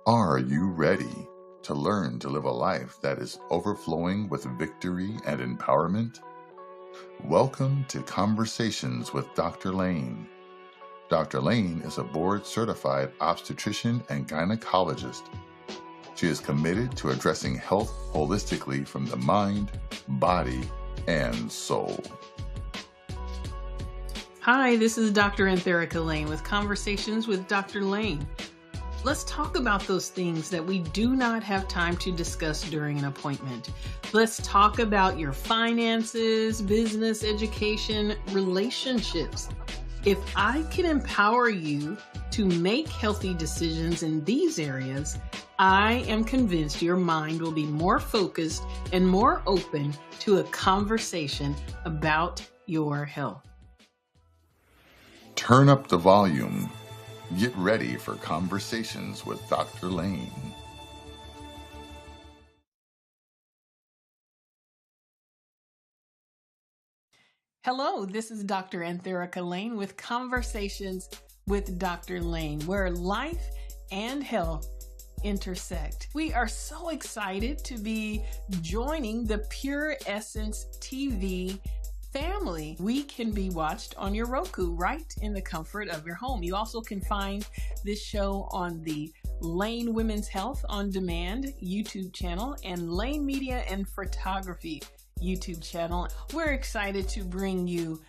Are you ready to learn to live a life that is overflowing with victory and empowerment? Welcome to Conversations with Dr. Lane. Dr. Lane is a board-certified obstetrician and gynecologist. She is committed to addressing health holistically from the mind, body, and soul. Hi, this is Dr. Antherica Lane with Conversations with Dr. Lane. Let's talk about those things that we do not have time to discuss during an appointment. Let's talk about your finances, business, education, relationships. If I can empower you to make healthy decisions in these areas, I am convinced your mind will be more focused and more open to a conversation about your health. Turn up the volume. Get ready for Conversations with Dr. Lane. Hello, this is Dr. Antherica Lane with Conversations with Dr. Lane, where life and health intersect. We are so excited to be joining the Pure Essence TV family. We can be watched on your Roku right in the comfort of your home. You also can find this show on the Lane Women's Health on Demand YouTube channel and Lane Media and Photography YouTube channel. We're excited to bring you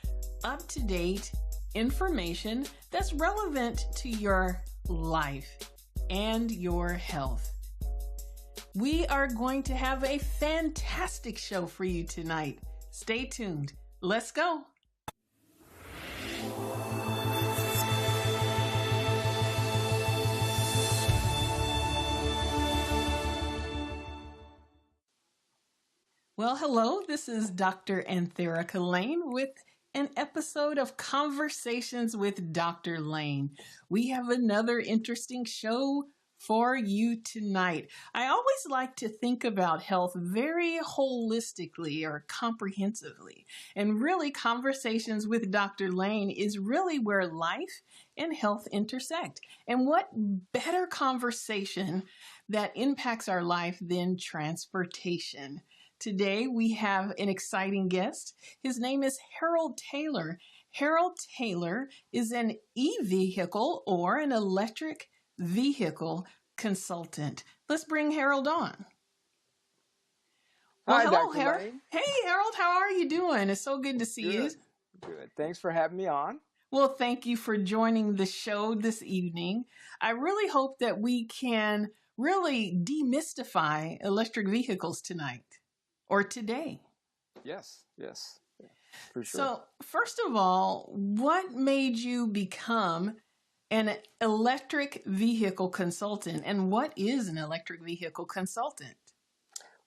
up-to-date information that's relevant to your life and your health. We are going to have a fantastic show for you tonight. Stay tuned. Let's go. Well, hello, this is Dr. Antherica Lane with an episode of Conversations with Dr. Lane. We have another interesting show for you tonight. I always like to think about health very holistically or comprehensively. And really, Conversations with Dr. Lane is really where life and health intersect. And what better conversation that impacts our life than transportation? Today, we have an exciting guest. His name is Harold Taylor. Harold Taylor is an e-vehicle or an electric vehicle consultant. Let's bring Harold on. Well, Hi, hello, Dr. Harold. Lane. Hey, Harold, how are you doing? It's so good to see you. Good. Thanks for having me on. Well, thank you for joining the show this evening. I really hope that we can really demystify electric vehicles tonight or today. Yes, for sure. So, first of all, what made you become an electric vehicle consultant, and what is an electric vehicle consultant?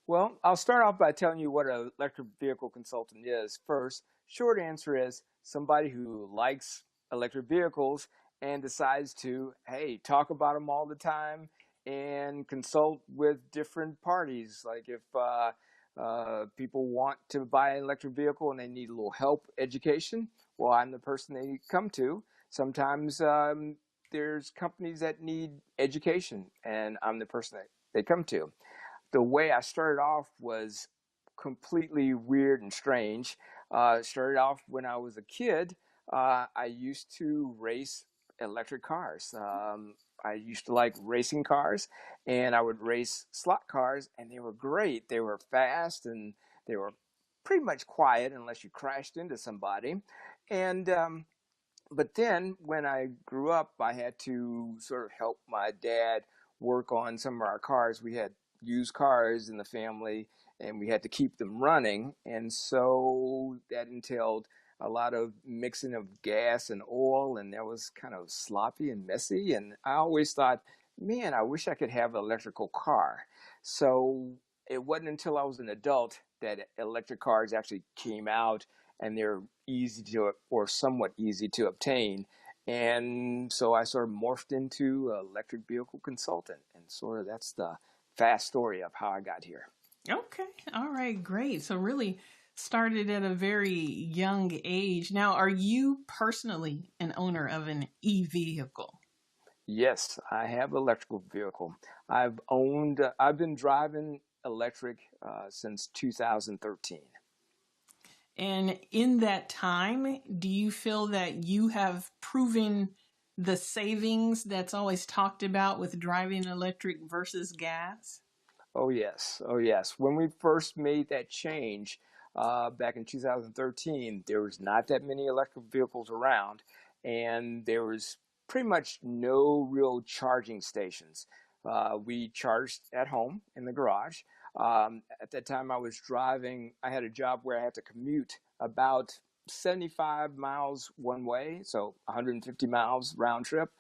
Well, I'll start off by telling you what an electric vehicle consultant is. First, short answer is somebody who likes electric vehicles and decides to, talk about them all the time and consult with different parties. Like if people want to buy an electric vehicle and they need a little help, education, well, I'm the person they come to. Sometimes there's companies that need education, and I'm the person that they come to. The way I started off was completely weird and strange. Started off when I was a kid. I used to race electric cars. I used to like racing cars, and I would race slot cars, and they were great. They were fast, and they were pretty much quiet unless you crashed into somebody. And but then when I grew up, I had to sort of help my dad work on some of our cars. We had used cars in the family, and we had to keep them running. And so that entailed a lot of mixing of gas and oil, and that was kind of sloppy and messy. And I always thought, man, I wish I could have an electrical car. So it wasn't until I was an adult that electric cars actually came out, and they're easy to, or somewhat easy to obtain. And so I sort of morphed into an electric vehicle consultant, and sort of that's the fast story of how I got here. Okay. All right. Great. So really started at a very young age. Now, are you personally an owner of an e-vehicle? Yes, I have an electrical vehicle. I've been driving electric since 2013. And in that time, do you feel that you have proven the savings that's always talked about with driving electric versus gas? Oh yes, oh yes. When we first made that change back in 2013, there was not that many electric vehicles around, and there was pretty much no real charging stations. We charged at home in the garage. At that time, I was driving. I had a job where I had to commute about 75 miles one way, so 150 miles round trip.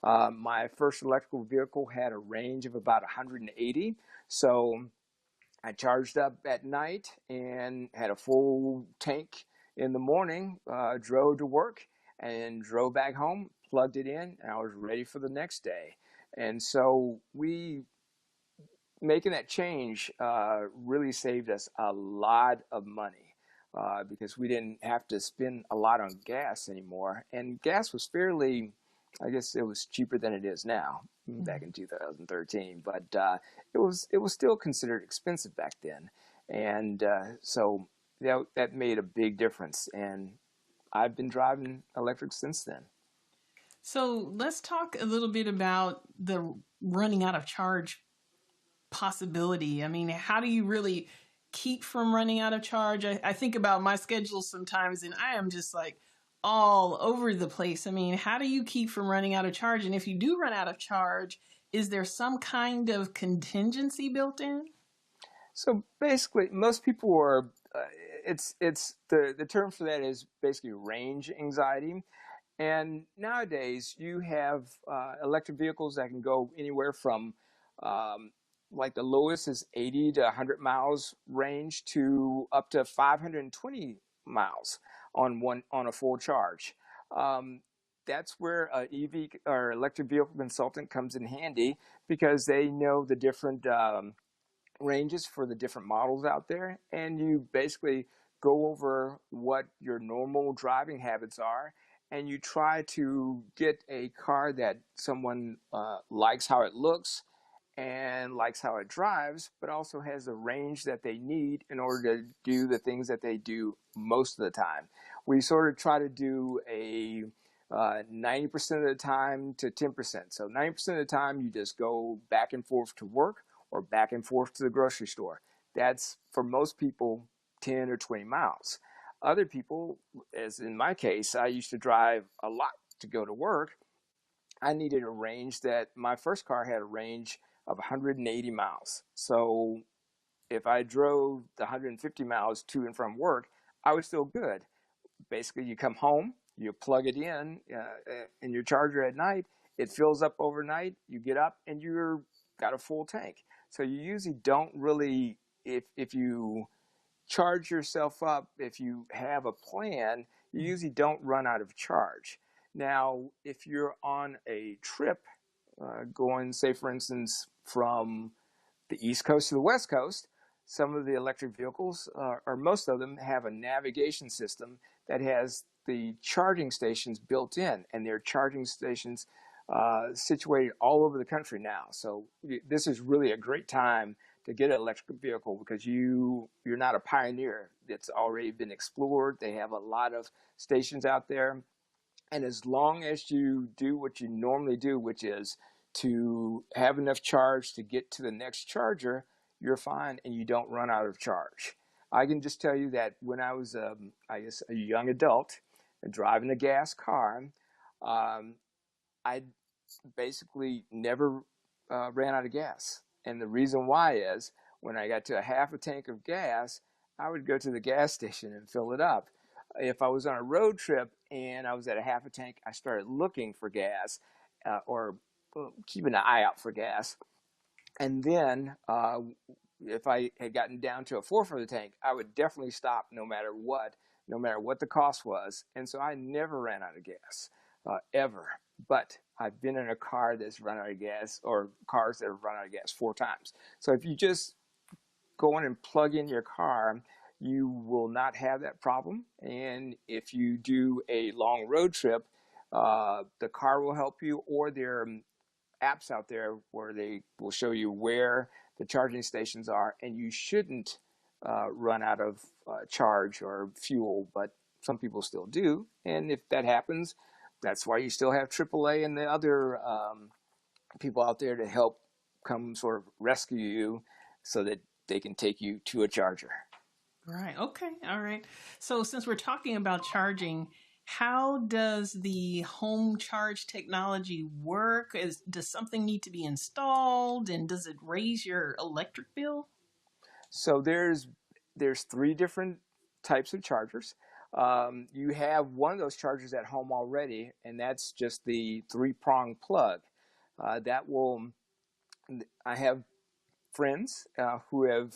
My first electrical vehicle had a range of about 180. So I charged up at night and had a full tank in the morning, drove to work and drove back home, plugged it in, and I was ready for the next day. And so we making that change really saved us a lot of money because we didn't have to spend a lot on gas anymore. And gas was fairly, I guess it was cheaper than it is now back in 2013, but it was still considered expensive back then. And so that made a big difference. And I've been driving electric since then. So let's talk a little bit about the running out of charge possibility. I mean, how do you really keep from running out of charge? I think about my schedule sometimes and I am just like all over the place. I mean, how do you keep from running out of charge? And if you do run out of charge, is there some kind of contingency built in? So basically, most people are. It's the term for that is basically range anxiety. And nowadays, you have electric vehicles that can go anywhere from um, like the lowest is 80 to 100 miles range to up to 520 miles on a full charge. Um, that's where a EV or electric vehicle consultant comes in handy because they know the different ranges for the different models out there, and you basically go over what your normal driving habits are, and you try to get a car that someone likes how it looks and likes how it drives, but also has the range that they need in order to do the things that they do most of the time. We sort of try to do a 90% of the time to 10%. So 90% of the time, you just go back and forth to work or back and forth to the grocery store. That's for most people 10 or 20 miles. Other people, as in my case, I used to drive a lot to go to work. I needed a range that my first car had a range of 180 miles. So if I drove the 150 miles to and from work, I was still good. Basically, you come home, you plug it in your charger at night, it fills up overnight, you get up and you're got a full tank. So you usually don't really, if you charge yourself up, if you have a plan, you usually don't run out of charge. Now, if you're on a trip, going, say, for instance, from the East Coast to the West Coast, some of the electric vehicles, or most of them, have a navigation system that has the charging stations built in, and there are charging stations situated all over the country now. So this is really a great time to get an electric vehicle because you're not a pioneer. It's already been explored. They have a lot of stations out there. And as long as you do what you normally do, which is to have enough charge to get to the next charger, you're fine and you don't run out of charge. I can just tell you that when I was, I guess, a young adult driving a gas car, um, I basically never ran out of gas. And the reason why is when I got to a half a tank of gas, I would go to the gas station and fill it up. If I was on a road trip and I was at a half a tank, I started looking for gas or keeping an eye out for gas. And then if I had gotten down to a fourth of the tank, I would definitely stop no matter what the cost was. And so I never ran out of gas, ever. But I've been in a car that's run out of gas or cars that have run out of gas 4 times. So if you just go in and plug in your car, you will not have that problem. And if you do a long road trip, the car will help you, or there are apps out there where they will show you where the charging stations are, and you shouldn't run out of charge or fuel, but some people still do. And if that happens, that's why you still have AAA and the other people out there to help come sort of rescue you so that they can take you to a charger. Right. Okay. All right. So since we're talking about charging, how does the home charge technology work? Does something need to be installed, and does it raise your electric bill? So there's 3 different types of chargers. You have one of those chargers at home already, and that's just the 3-prong plug. I have friends who have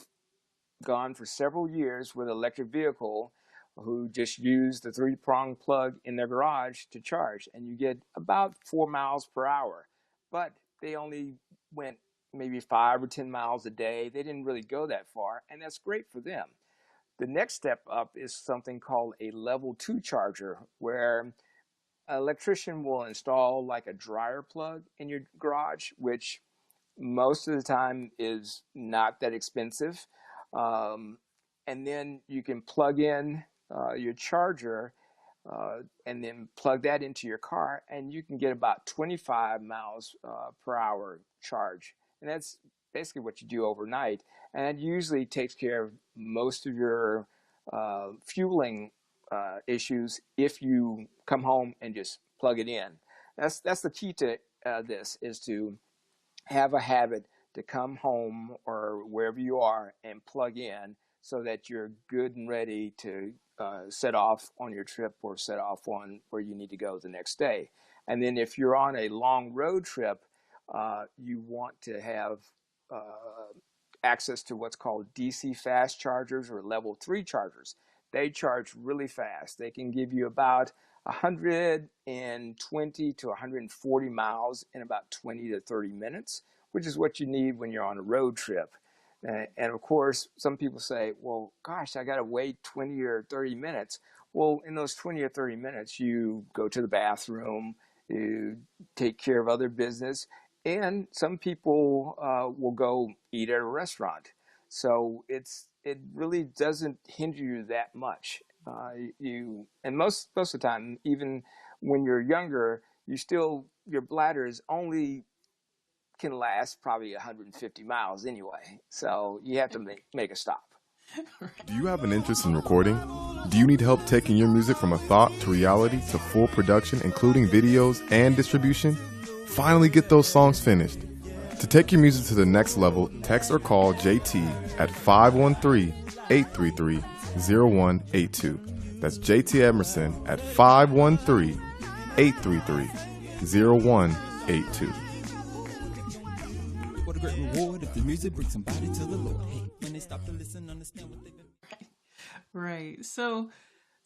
gone for several years with an electric vehicle who just use the 3-prong plug in their garage to charge, and you get about 4 miles per hour. But they only went maybe 5 or 10 miles a day. They didn't really go that far, and that's great for them. The next step up is something called a level 2 charger, where an electrician will install like a dryer plug in your garage, which most of the time is not that expensive. And then you can plug in your charger and then plug that into your car, and you can get about 25 miles per hour charge. And that's basically what you do overnight. And it usually takes care of most of your fueling issues if you come home and just plug it in. That's the key to this, is to have a habit to come home or wherever you are and plug in so that you're good and ready to set off on your trip or set off on where you need to go the next day. And then if you're on a long road trip, you want to have access to what's called DC fast chargers or level 3 chargers. They charge really fast. They can give you about 120 to 140 miles in about 20 to 30 minutes, which is what you need when you're on a road trip. And of course, some people say, well, gosh, I got to wait 20 or 30 minutes. Well, in those 20 or 30 minutes, you go to the bathroom, you take care of other business, and some people will go eat at a restaurant. So it really doesn't hinder you that much. And most of the time, even when you're younger, your bladders only can last probably 150 miles anyway. So you have to make a stop. Do you have an interest in recording? Do you need help taking your music from a thought to reality to full production, including videos and distribution? Finally get those songs finished. To take your music to the next level, text or call JT at 513-833-0182. That's JT Emerson at 513-833-0182. What a great reward if the music brings somebody to the Lord. Hey, when they stop to listen, understand what they've been. Right. So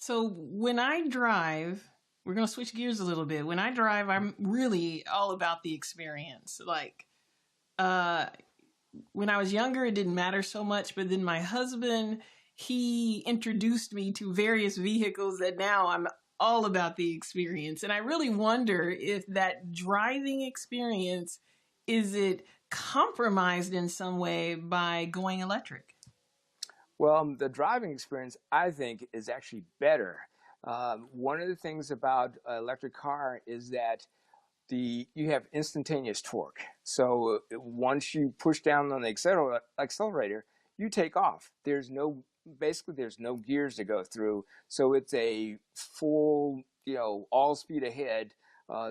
when I drive, we're going to switch gears a little bit. When I drive, I'm really all about the experience. Like, when I was younger, it didn't matter so much, but then my husband, he introduced me to various vehicles that now I'm all about the experience. And I really wonder if that driving experience, is it compromised in some way by going electric? Well, the driving experience, I think, is actually better. One of the things about an electric car is that you have instantaneous torque. So once you push down on the accelerator, you take off. There's no gears to go through. So it's a full, all speed ahead,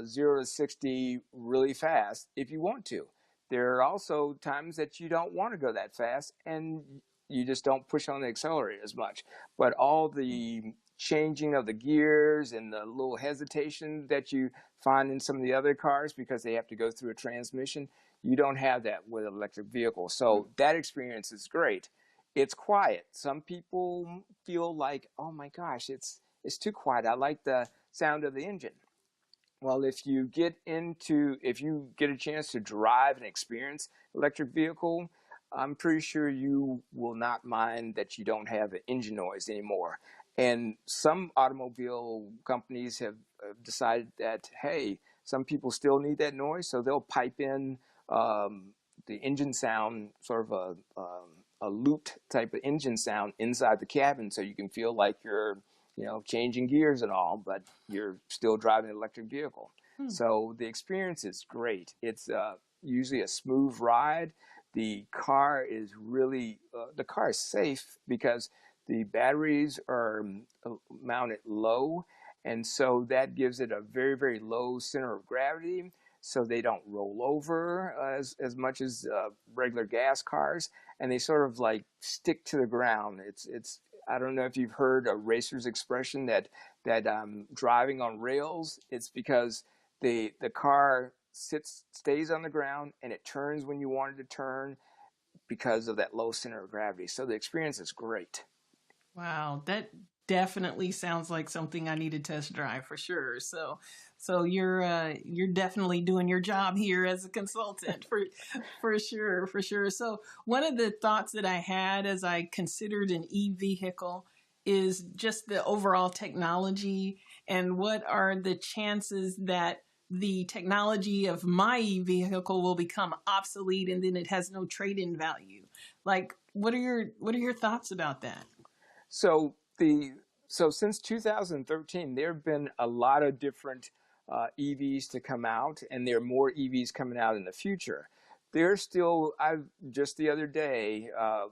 0 to 60 really fast if you want to. There are also times that you don't want to go that fast and you just don't push on the accelerator as much. But all the changing of the gears and the little hesitation that you find in some of the other cars because they have to go through a transmission, you don't have that with an electric vehicle. So that experience is great. It's quiet. Some people feel like, oh my gosh, it's too quiet. I like the sound of the engine. Well, if you get a chance to drive and experience electric vehicle, I'm pretty sure you will not mind that you don't have engine noise anymore. And some automobile companies have decided that, hey, Some people still need that noise, so they'll pipe in the engine sound, sort of a looped type of engine sound inside the cabin, so you can feel like you're, changing gears and all, but you're still driving an electric vehicle. So the experience is great. It's usually a smooth ride. The car is safe because the batteries are mounted low, and so that gives it a very, very low center of gravity, so they don't roll over as much as regular gas cars, and they sort of like stick to the ground. It's I don't know if you've heard a racer's expression that driving on rails. It's because the car stays on the ground, and it turns when you want it to turn because of that low center of gravity. So the experience is great. Wow, that definitely sounds like something I need to test drive for sure. So you're definitely doing your job here as a consultant for sure. So one of the thoughts that I had as I considered an e-vehicle is just the overall technology, and what are the chances that the technology of my e-vehicle will become obsolete and then it has no trade-in value. Like, what are your thoughts about that? So since 2013, there have been a lot of different EVs to come out, and there are more EVs coming out in the future. There's still, just the other day,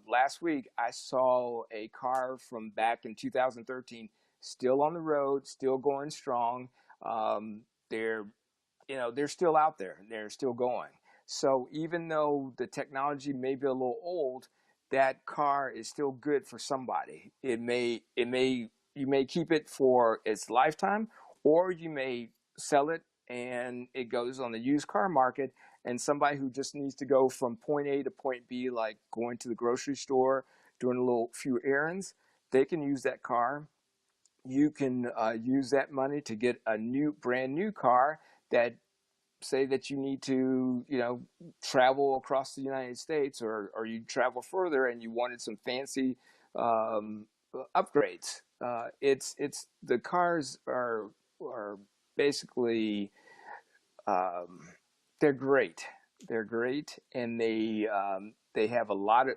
last week, I saw a car from back in 2013 still on the road, still going strong. They're still out there. They're still going. So even though the technology may be a little old, that car is still good for somebody. You may keep it for its lifetime, or you may sell it and it goes on the used car market, and somebody who just needs to go from point A to point B, like going to the grocery store, doing a few errands, they can use that car. You can use that money to get a brand new car that, say that you need to, travel across the United States, or you travel further and you wanted some fancy upgrades. It's the cars are basically they're great. They're great, and they have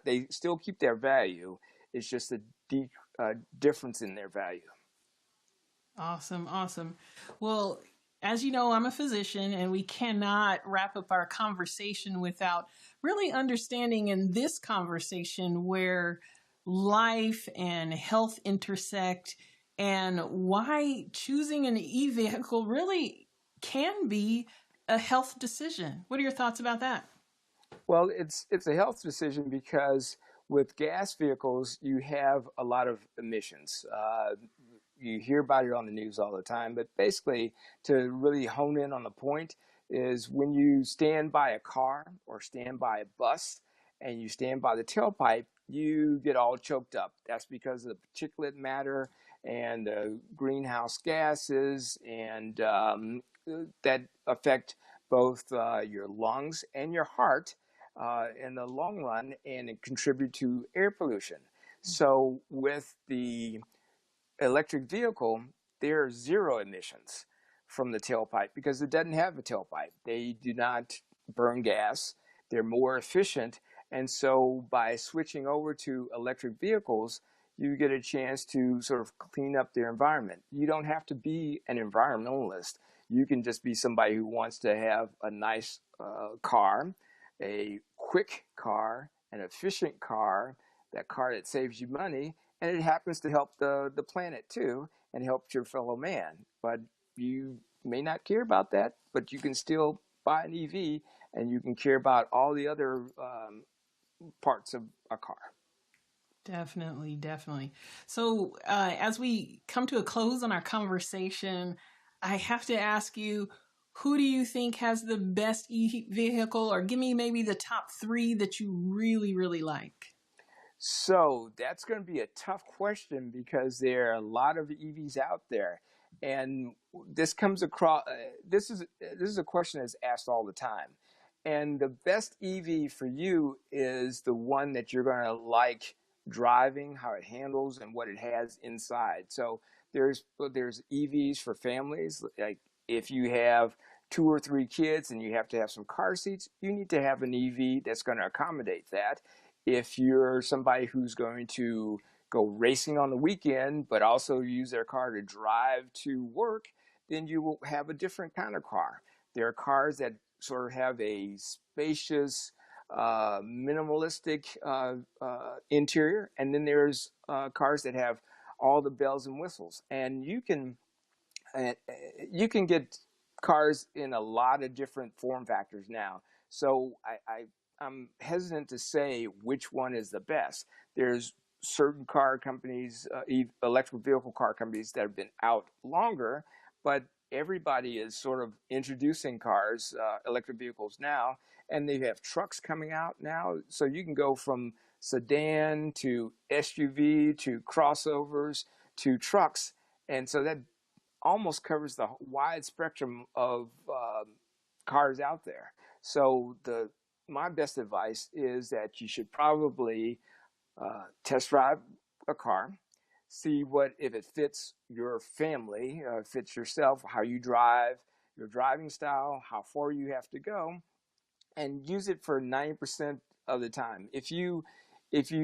they still keep their value. It's just a difference in their value. Awesome. Well, as you know, I'm a physician, and we cannot wrap up our conversation without really understanding in this conversation where life and health intersect, and why choosing an e-vehicle really can be a health decision. What are your thoughts about that? Well, it's a health decision because with gas vehicles, you have a lot of emissions. You hear about it on the news all the time, but basically, to really hone in on the point, is when you stand by a car or stand by a bus and you stand by the tailpipe, you get all choked up. That's because of the particulate matter and the greenhouse gases, and that affect both your lungs and your heart in the long run, and it contribute to air pollution. So with the electric vehicle, there are zero emissions from the tailpipe because it doesn't have a tailpipe. They do not burn gas. They're more efficient. And so by switching over to electric vehicles, you get a chance to sort of clean up their environment. You don't have to be an environmentalist. You can just be somebody who wants to have a nice car, a quick car, an efficient car, that car that saves you money, and it happens to help the planet too, and helps your fellow man. But you may not care about that, but you can still buy an EV, and you can care about all the other parts of a car. Definitely. So as we come to a close on our conversation, I have to ask you, who do you think has the best e-vehicle, or give me maybe the top 3 that you really, really like? So that's going to be a tough question because there are a lot of EVs out there, and this comes across. This is a question that's asked all the time, and the best EV for you is the one that you're going to like driving, how it handles, and what it has inside. So there's EVs for families, like if you have 2 or 3 kids and you have to have some car seats, you need to have an EV that's going to accommodate that. If you're somebody who's going to go racing on the weekend, but also use their car to drive to work, then you will have a different kind of car. There are cars that sort of have a spacious, minimalistic interior, and then there's cars that have all the bells and whistles. And you can get cars in a lot of different form factors now. So I'm hesitant to say which one is the best. There's certain car companies, electric vehicle car companies that have been out longer, but everybody is sort of introducing cars, electric vehicles now, and they have trucks coming out now. So you can go from sedan to SUV to crossovers to trucks. And so that almost covers the wide spectrum of cars out there. So my best advice is that you should probably test drive a car, see if it fits your family, fits yourself, how you drive, your driving style, how far you have to go, and use it for 90% of the time. If you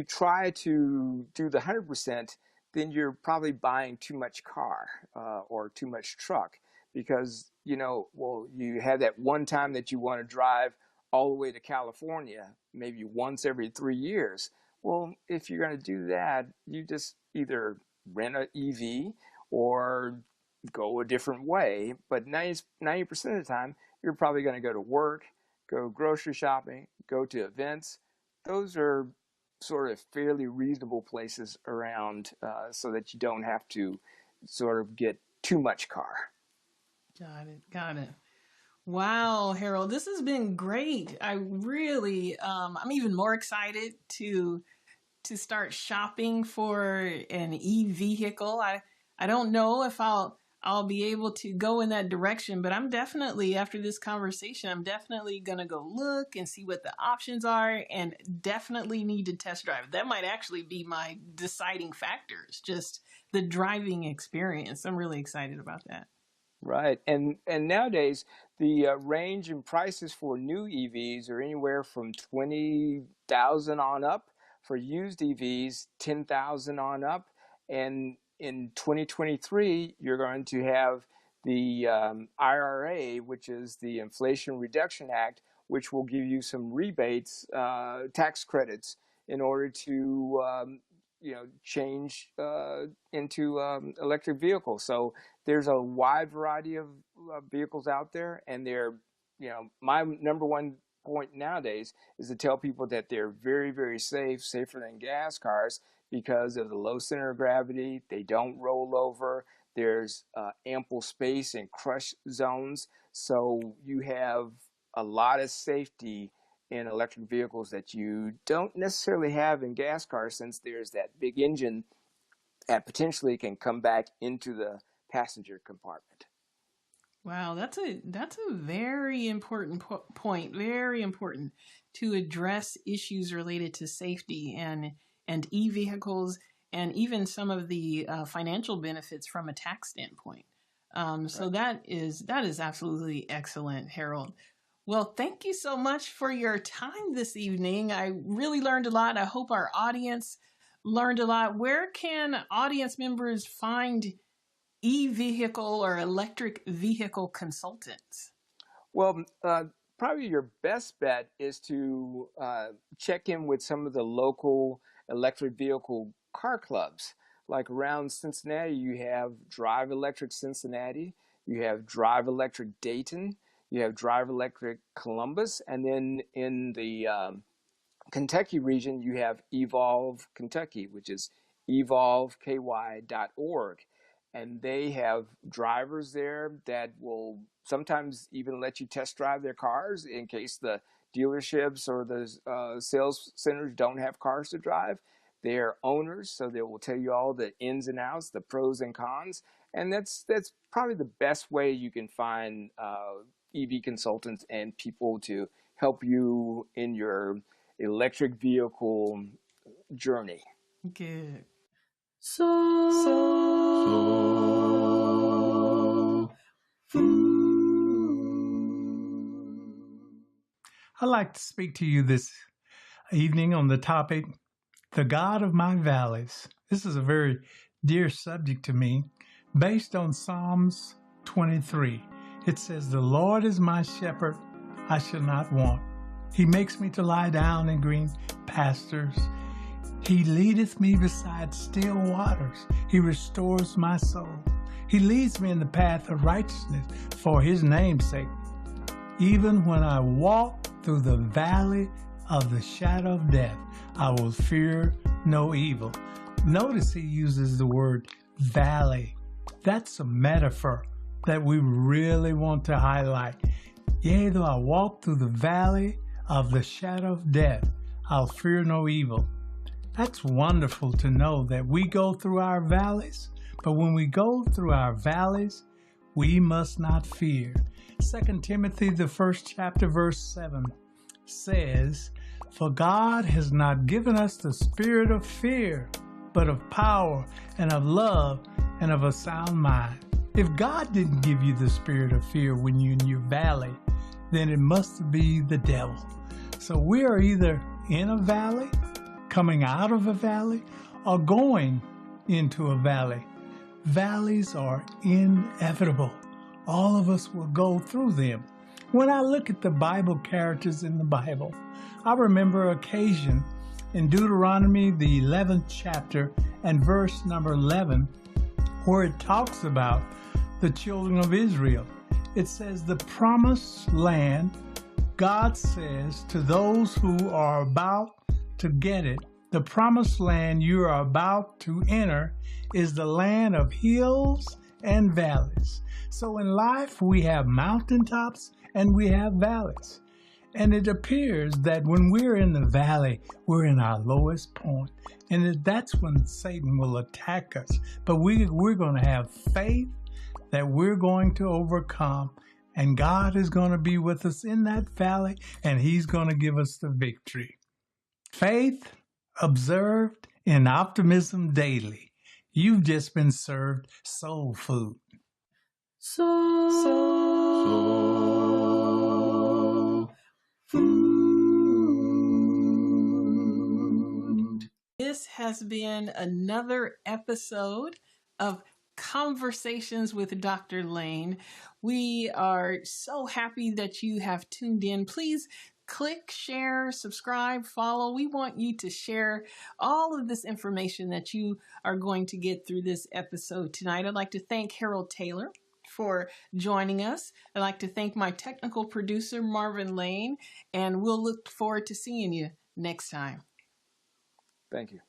try to do the 100%, then you're probably buying too much car or too much truck, because you have that one time that you want to drive all the way to California, maybe once every 3 years. Well, if you're going to do that, you just either rent an EV or go a different way. But 90% of the time, you're probably going to go to work, go grocery shopping, go to events. Those are sort of fairly reasonable places around, so that you don't have to sort of get too much car. Got it. Wow, Harold, this has been great. I really, I'm even more excited to start shopping for an e-vehicle. I don't know if I'll be able to go in that direction, but I'm definitely, after this conversation, I'm definitely going to go look and see what the options are, and definitely need to test drive. That might actually be my deciding factors, just the driving experience. I'm really excited about that. Right. And nowadays, the range and prices for new EVs are anywhere from 20,000 on up. For used EVs, 10,000 on up. And in 2023, you're going to have the IRA, which is the Inflation Reduction Act, which will give you some rebates, tax credits, in order to change into electric vehicles. So there's a wide variety of vehicles out there, and my number one point nowadays is to tell people that they're very, very safe, safer than gas cars, because of the low center of gravity. They don't roll over. There's ample space in crush zones. So you have a lot of safety in electric vehicles that you don't necessarily have in gas cars, since there's that big engine that potentially can come back into the passenger compartment. Wow, that's a very important point. Very important to address issues related to safety and e-vehicles, and even some of the financial benefits from a tax standpoint. So that is absolutely excellent, Harold. Well, thank you so much for your time this evening. I really learned a lot. I hope our audience learned a lot. Where can audience members find e-vehicle or electric vehicle consultants? Well, probably your best bet is to check in with some of the local electric vehicle car clubs. Like around Cincinnati, you have Drive Electric Cincinnati, you have Drive Electric Dayton, you have Drive Electric Columbus, and then in the Kentucky region, you have Evolve Kentucky, which is evolveky.org. And they have drivers there that will sometimes even let you test drive their cars in case the dealerships or the sales centers don't have cars to drive. They're owners, so they will tell you all the ins and outs, the pros and cons. And that's probably the best way you can find EV consultants and people to help you in your electric vehicle journey. Good. So I'd like to speak to you this evening on the topic, the God of my valleys. This is a very dear subject to me, based on Psalms 23. It says, "The Lord is my shepherd, I shall not want. He makes me to lie down in green pastures. He leadeth me beside still waters. He restores my soul. He leads me in the path of righteousness for his name's sake. Even when I walk through the valley of the shadow of death, I will fear no evil." Notice he uses the word valley. That's a metaphor that we really want to highlight. Yea, though I walk through the valley of the shadow of death, I'll fear no evil. That's wonderful to know that we go through our valleys, but when we go through our valleys, we must not fear. 2 Timothy, the 1st chapter, verse 7 says, "For God has not given us the spirit of fear, but of power and of love and of a sound mind." If God didn't give you the spirit of fear when you're in your valley, then it must be the devil. So we are either in a valley, coming out of a valley, or going into a valley. Valleys are inevitable. All of us will go through them. When I look at the Bible characters in the Bible, I remember an occasion in Deuteronomy, the 11th chapter, and verse number 11, where it talks about the children of Israel. It says, "The promised land," God says to those who are about to get it, "The promised land you are about to enter is the land of hills and valleys." So in life, we have mountaintops and we have valleys. And it appears that when we're in the valley, we're in our lowest point. And that's when Satan will attack us. But we're going to have faith that we're going to overcome. And God is going to be with us in that valley, and he's going to give us the victory. Faith observed in optimism daily. You've just been served soul food. Soul food. This has been another episode of Conversations with Dr. Lane. We are so happy that you have tuned in. Please click, share, subscribe, follow. We want you to share all of this information that you are going to get through this episode tonight. I'd like to thank Harold Taylor for joining us. I'd like to thank my technical producer, Marvin Lane, and we'll look forward to seeing you next time. Thank you.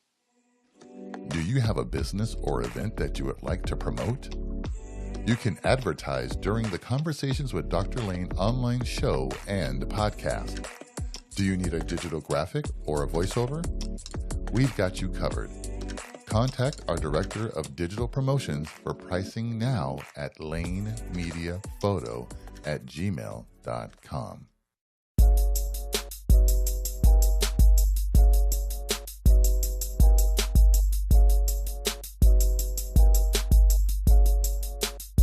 Do you have a business or event that you would like to promote? You can advertise during the Conversations with Dr. Lane online show and podcast. Do you need a digital graphic or a voiceover? We've got you covered. Contact our Director of Digital Promotions for pricing now at lanemediaphoto@gmail.com.